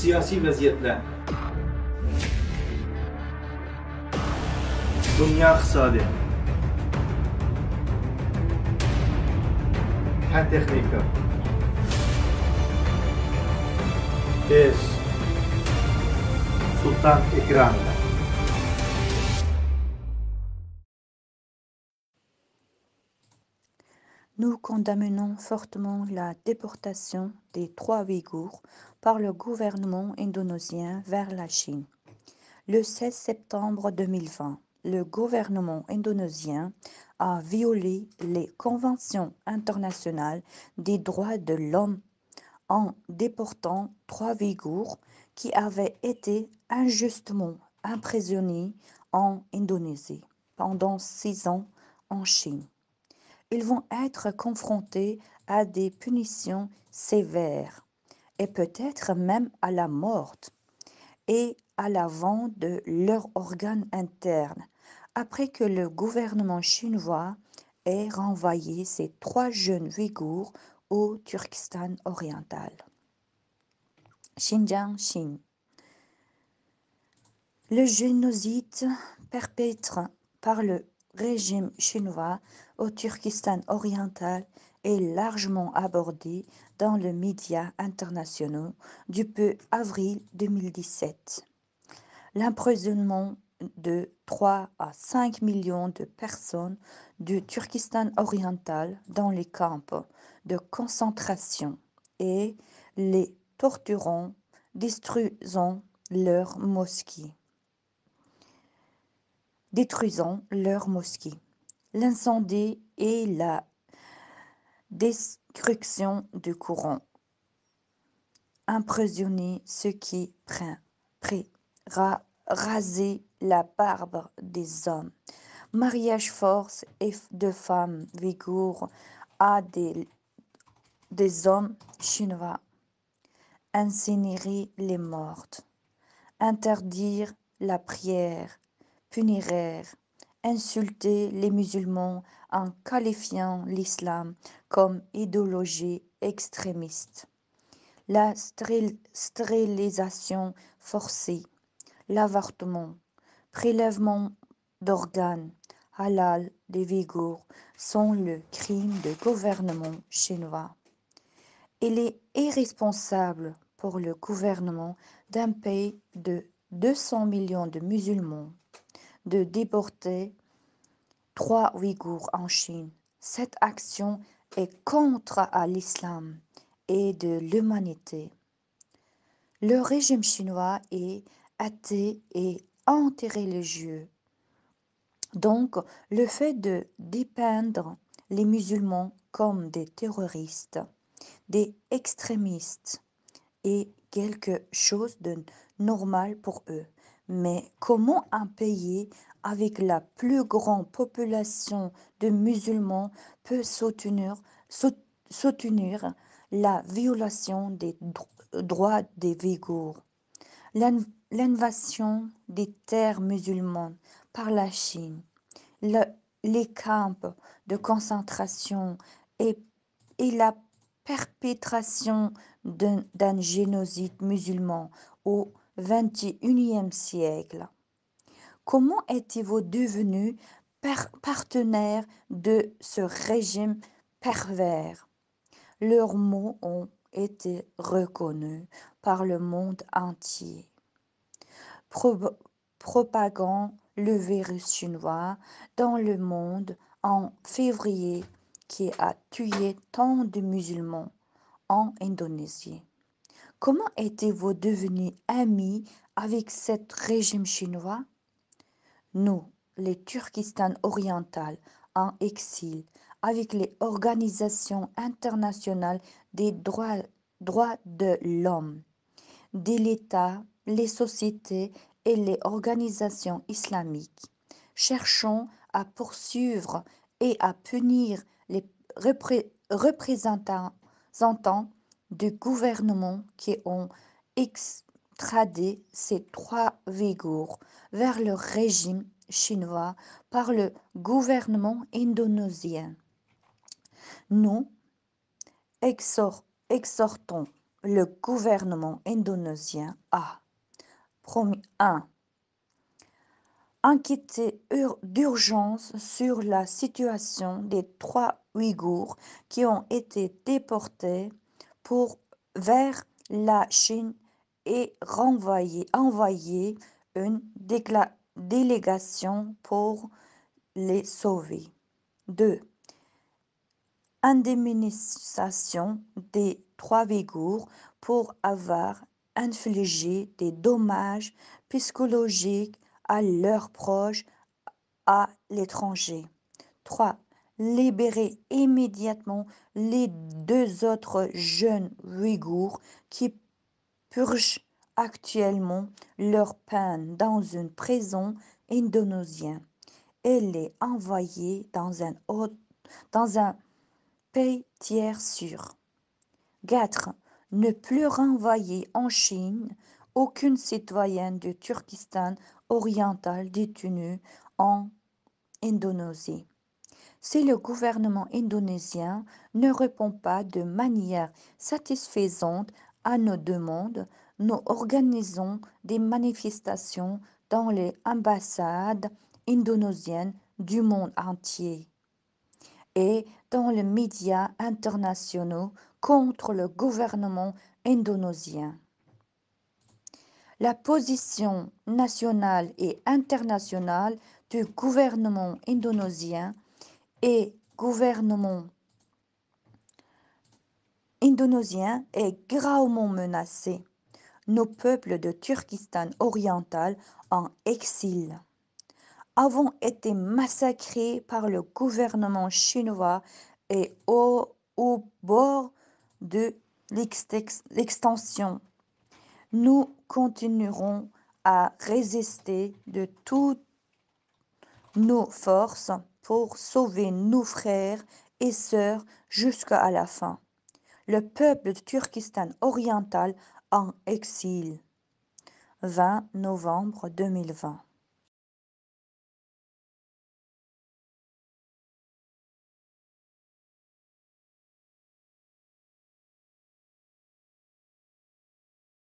siyasi vaziyetler, dünya iqtisadi, fen texnika, tez, sultan ekranında. Nous condamnons fortement la déportation des 3 Ouïghours par le gouvernement indonésien vers la Chine. Le 16 septembre 2020, le gouvernement indonésien a violé les conventions internationales des droits de l'homme en déportant 3 Ouïghours qui avaient été injustement emprisonnés en Indonésie pendant 6 ans en Chine. Ils vont être confrontés à des punitions sévères et peut-être même à la mort et à la vente de leurs organes internes après que le gouvernement chinois ait renvoyé ces 3 jeunes Ouïghours au Turkestan oriental. Xinjiang, Chine. Le génocide perpétré par le régime chinois au Turkestan oriental est largement abordé dans les médias internationaux depuis avril 2017. L'emprisonnement de 3 à 5 millions de personnes du Turkestan oriental dans les camps de concentration et les torturant, détruisant leurs mosquées. L'incendie et la destruction du Coran. Emprisonner ceux qui raser la barbe des hommes. Mariage force de femmes ouïghours à des hommes chinois. Incinérer les morts. Interdire la prière. Punir, insulter les musulmans en qualifiant l'islam comme idéologie extrémiste. La stérilisation forcée, l'avortement, prélèvement d'organes halal des Ouïghours sont le crime du gouvernement chinois. Il est irresponsable pour le gouvernement d'un pays de 200 millions de musulmans de déporter 3 Ouïghours en Chine. Cette action est contre à l'islam et de l'humanité. Le régime chinois est athée et anti-religieux. Donc, le fait de dépeindre les musulmans comme des terroristes, des extrémistes, est quelque chose de normal pour eux. Mais comment un pays avec la plus grande population de musulmans peut soutenir la violation des droits des Ouïghours? L'invasion des terres musulmanes par la Chine, les camps de concentration et la perpétration d'un génocide musulman au XXIe siècle. Comment êtes-vous devenu partenaire de ce régime pervers? Leurs mots ont été reconnus par le monde entier. Propagant le virus chinois dans le monde en février qui a tué tant de musulmans en Indonésie. Comment êtes-vous devenu amis avec ce régime chinois? Nous, les Turkestan oriental en exil, avec les organisations internationales des droits de l'homme, de l'État, les sociétés et les organisations islamiques, cherchons à poursuivre et à punir les représentants du gouvernement qui ont extradé ces 3 Ouïghours vers le régime chinois par le gouvernement indonésien. Nous exhortons le gouvernement indonésien a 1. Inquiété d'urgence sur la situation des 3 Ouïghours qui ont été déportés vers la Chine et envoyé une délégation pour les sauver. 2. Indemnisation des 3 Ouïghours pour avoir infligé des dommages psychologiques à leurs proches à l'étranger. 3. Libérer immédiatement les 2 autres jeunes Ouïghours qui purgent actuellement leur peine dans une prison indonésienne et les envoyer dans un pays tiers sûr. 4. Ne plus renvoyer en Chine aucune citoyenne du Turkestan oriental détenue en Indonésie. Si le gouvernement indonésien ne répond pas de manière satisfaisante à nos demandes, nous organisons des manifestations dans les ambassades indonésiennes du monde entier et dans les médias internationaux contre le gouvernement indonésien. La position nationale et internationale du gouvernement indonésien est gravement menacée. Nos peuples de Turkestan oriental en exil avons été massacrés par le gouvernement chinois et au bord de l'extinction. Nous continuerons à résister de toutes nos forces pour sauver nos frères et sœurs jusqu'à la fin. Le peuple de Turkestan oriental en exil. 20 novembre 2020.